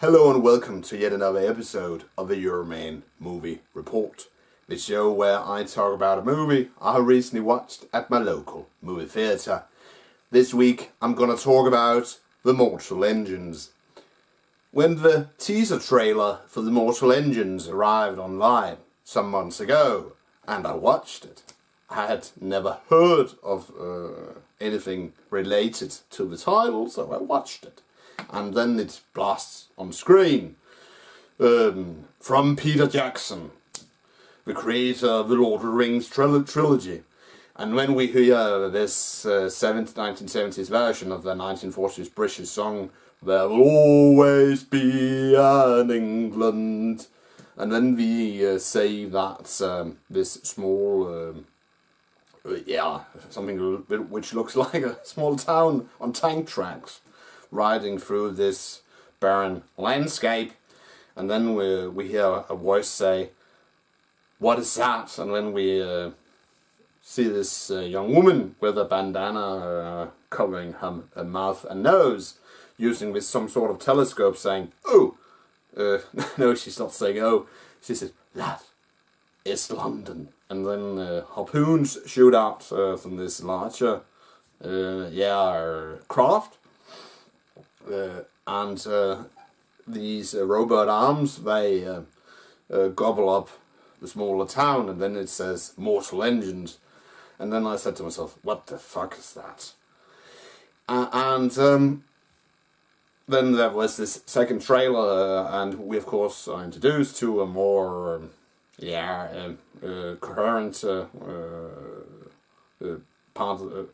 Hello and welcome to yet another episode of the Euroman Movie Report, the show where I talk about a movie I recently watched at my local movie theatre. This week I'm going to talk about The Mortal Engines. When the teaser trailer for The Mortal Engines arrived online some months ago and I watched it, I had never heard of anything related to the title, so I watched it. And then it blasts on screen. From Peter Jackson, the creator of the Lord of the Rings trilogy. And when we hear this 1970s version of the 1940s British song, "There'll always be an England," and then we say that this small, something which looks like a small town on tank tracks, riding through this barren landscape, and then we hear a voice say, "What is that?" And then we see this young woman with a bandana covering her mouth and nose, using with some sort of telescope, saying, "Oh," no, she's not saying "oh," she says, "That is London." And then harpoons shoot out from this larger craft. And these robot arms, they gobble up the smaller town, and then it says Mortal Engines. And then I said to myself, what the fuck is that? And then there was this second trailer, and we of course are introduced to a more coherent part of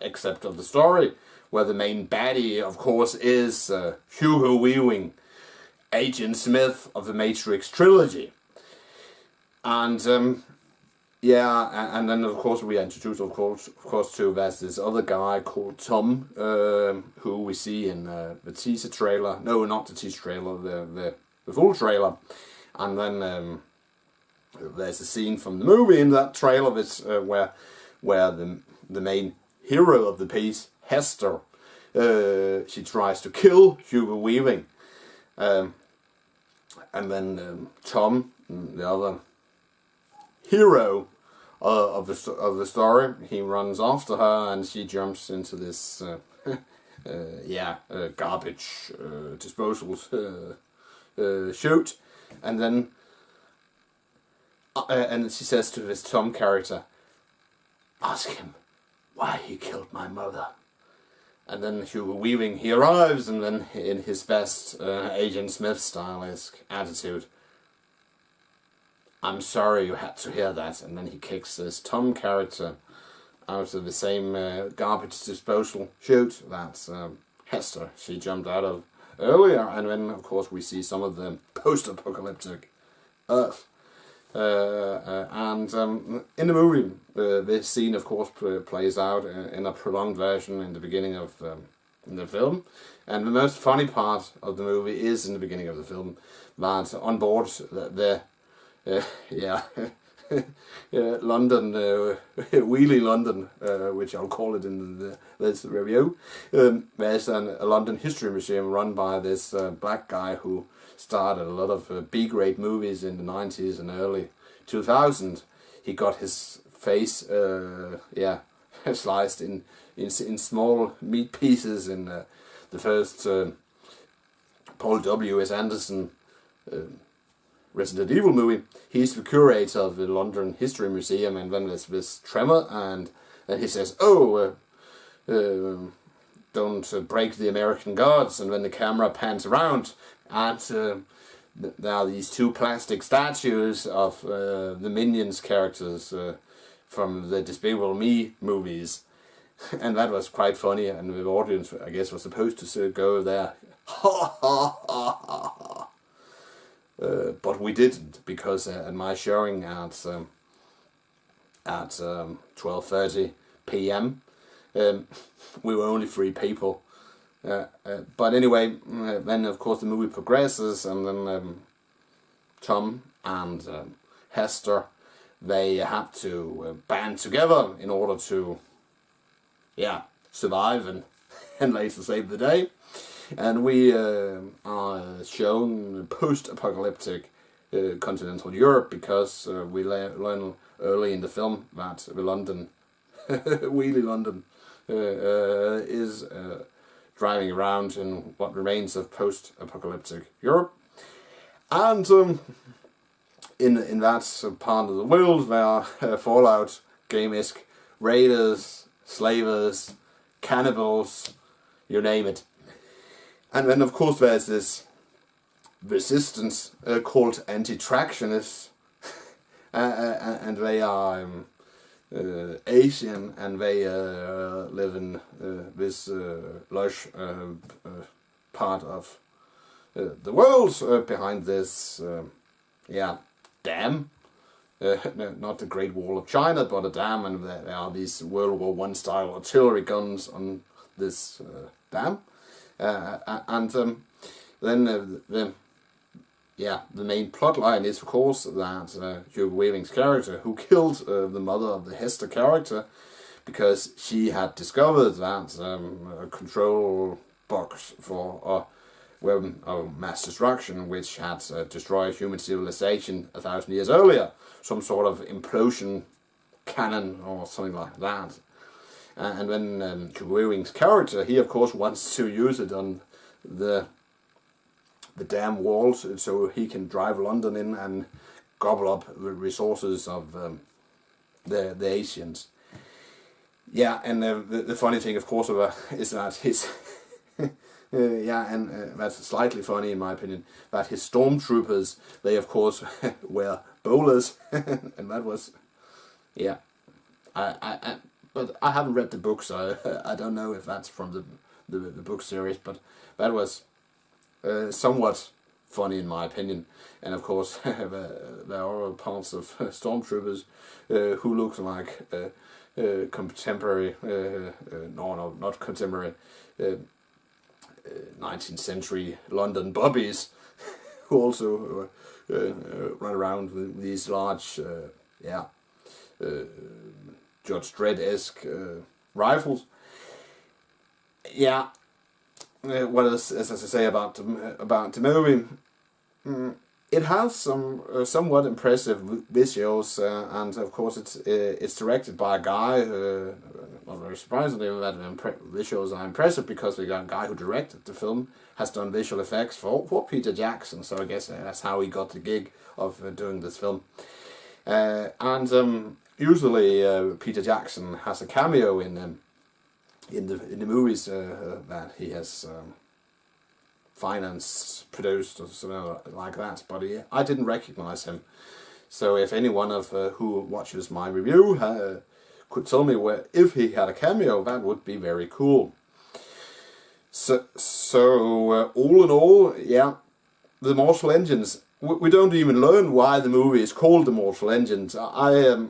except of the story, where the main baddie, of course, is Hugo Weaving, Agent Smith of the Matrix trilogy. And and then of course we are introduced, of course, to there's this other guy called Tom, who we see in the teaser trailer. No, not the teaser trailer, the full trailer. And then there's a scene from the movie in that trailer where the main hero of the piece, Hester, she tries to kill Hugo Weaving, and then Tom, the other hero of the story, he runs after her, and she jumps into this garbage disposal chute, and then and she says to this Tom character, "Ask him why he killed my mother." And then Hugo Weaving, he arrives, and then in his best Agent Smith style-esque attitude, "I'm sorry you had to hear that." And then he kicks this Tom character out of the same garbage disposal chute that Hester, she jumped out of earlier. And then of course we see some of the post-apocalyptic Earth. And in the movie, this scene, of course, plays out in a prolonged version in the beginning of the film. And the most funny part of the movie is in the beginning of the film, that on board London, Wheelie London, which I'll call it in this review, there's a London history museum run by this black guy who started a lot of B-grade movies in the 90s and early 2000s. He got his face sliced in small meat pieces in the first Paul W.S. Anderson Resident Evil movie. He's the curator of the London History Museum, and then there's this tremor, and then he says, don't break the American gods, and then the camera pans around, and there are these two plastic statues of the Minions characters from the Despicable Me movies, and that was quite funny, and the audience, I guess, was supposed to go there, ha ha ha ha ha. But we didn't, because at my showing at 12:30 p.m. We were only 3 people. But anyway, then of course the movie progresses, and then Tom and Hester, they have to band together in order to survive and later save the day. And we are shown post-apocalyptic continental Europe because we learn early in the film that London, wheelie London, is driving around in what remains of post-apocalyptic Europe. And in that part of the world there are Fallout game-esque raiders, slavers, cannibals, you name it. And then of course there's this resistance called anti-tractionists, and they are Asian, and they live in this lush part of the world behind this dam. No, not the Great Wall of China, but a dam, and there are these World War I style artillery guns on this dam, and then the main plot line is, of course, that Hugo Weaving's character, who killed the mother of the Hester character, because she had discovered that a control box for weapon of mass destruction, which had destroyed human civilization 1,000 years earlier, some sort of implosion cannon or something like that. And then Hugo Weaving's character, he of course wants to use it on the dam walls so he can drive London in and gobble up the resources of the Asians. Yeah, and the funny thing, of course, is that his and that's slightly funny in my opinion, that his stormtroopers, they of course were bowlers, and that was, but I haven't read the book, so I don't know if that's from the book series, but that was somewhat funny in my opinion. And of course there are parts of stormtroopers who look like contemporary, no, not contemporary, 19th century London bobbies, who also run around with these large, Judge Dredd-esque rifles. Yeah. What else, as I say about the movie? It has some somewhat impressive visuals, and of course it's directed by a guy. Not very surprisingly, that visuals are impressive because the guy who directed the film has done visual effects for Peter Jackson. So I guess that's how he got the gig of doing this film. And usually Peter Jackson has a cameo in the movies that he has financed, produced, or something like that. But I didn't recognize him. So if anyone of who watches my review could tell me if he had a cameo, that would be very cool. So all in all, the Mortal Engines. We don't even learn why the movie is called The Mortal Engines. I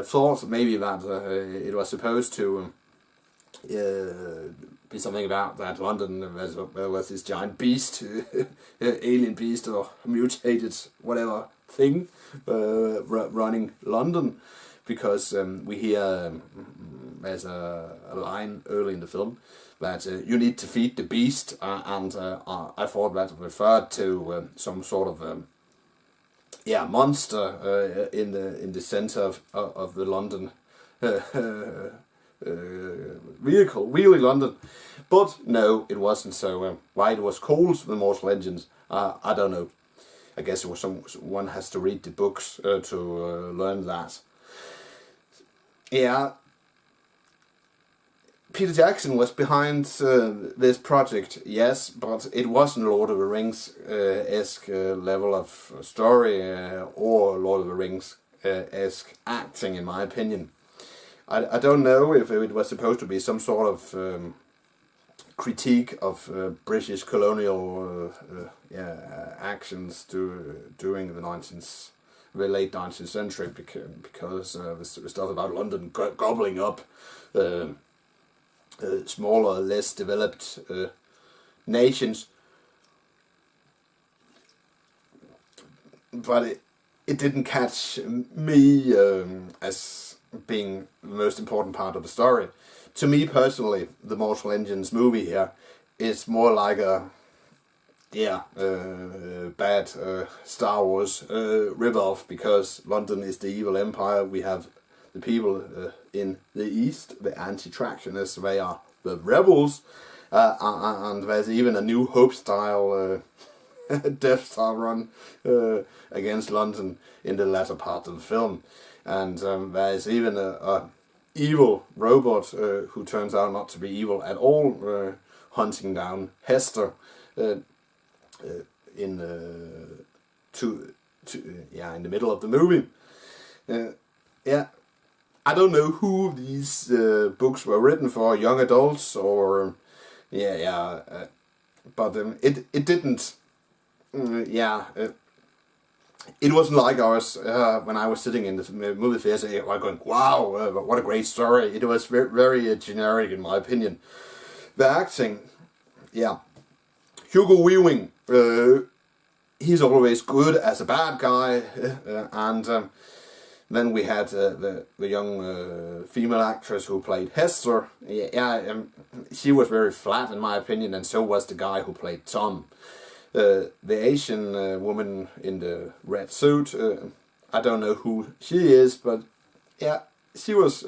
thought maybe that it was supposed to be something about that London there was this giant beast, alien beast or mutated whatever thing running London, because we hear there's a line early in the film that you need to feed the beast, and I thought that referred to some sort of monster in the center of the London vehicle, really London. But no, it wasn't. So why it was called The Mortal Engines, I don't know. I guess it was one has to read the books to learn that. Yeah. Peter Jackson was behind this project, yes, but it wasn't Lord of the Rings-esque level of story or Lord of the Rings-esque acting, in my opinion. I don't know if it was supposed to be some sort of critique of British colonial actions during the late 19th century, because the stuff about London gobbling up smaller, less developed nations. But it didn't catch me as being the most important part of the story. To me personally, the Mortal Engines movie here it's more like a bad Star Wars rip-off, because London is the evil empire. We have the people in the east, the anti-tractionists, they are the rebels, and there's even a New Hope style Death Star run against London in the latter part of the film, and there's even a evil robot who turns out not to be evil at all, hunting down Hester in the middle of the movie. I don't know who these books were written for, young adults or but it didn't. It wasn't like I was when I was sitting in the movie theater, going, "Wow, what a great story!" It was very, very generic, in my opinion. The acting, Hugo Weaving, he's always good as a bad guy, and then we had the young female actress who played Hester. She was very flat, in my opinion, and so was the guy who played Tom. The Asian woman in the red suit, I don't know who she is, but she was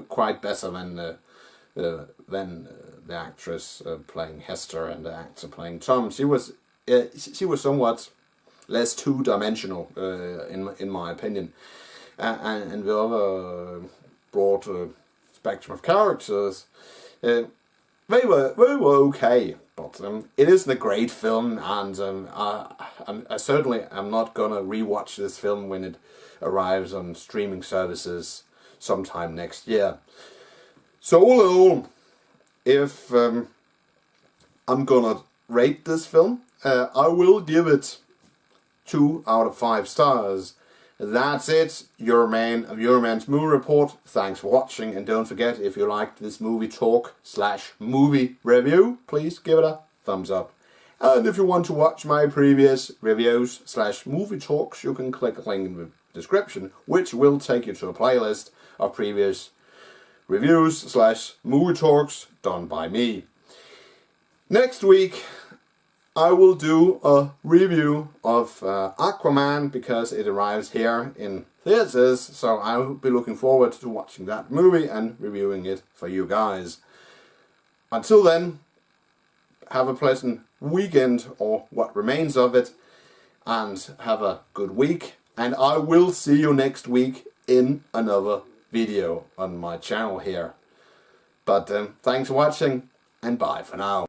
quite better than the actress playing Hester and the actor playing Tom. She was somewhat less two-dimensional, in my opinion, and the other broad spectrum of characters, they were okay. But it isn't a great film, and I certainly am not gonna rewatch this film when it arrives on streaming services sometime next year. So all in all, if I'm gonna rate this film, I will give it 2 out of 5 stars. That's it, Euroman of Euroman's Movie Report. Thanks for watching, and don't forget, if you liked this movie talk / movie review, please give it a thumbs up. And if you want to watch my previous reviews / movie talks, you can click a link in the description, which will take you to a playlist of previous reviews / movie talks done by me. Next week, I will do a review of Aquaman, because it arrives here in theaters, so I'll be looking forward to watching that movie and reviewing it for you guys. Until then, have a pleasant weekend, or what remains of it, and have a good week, and I will see you next week in another video on my channel here. But thanks for watching, and bye for now.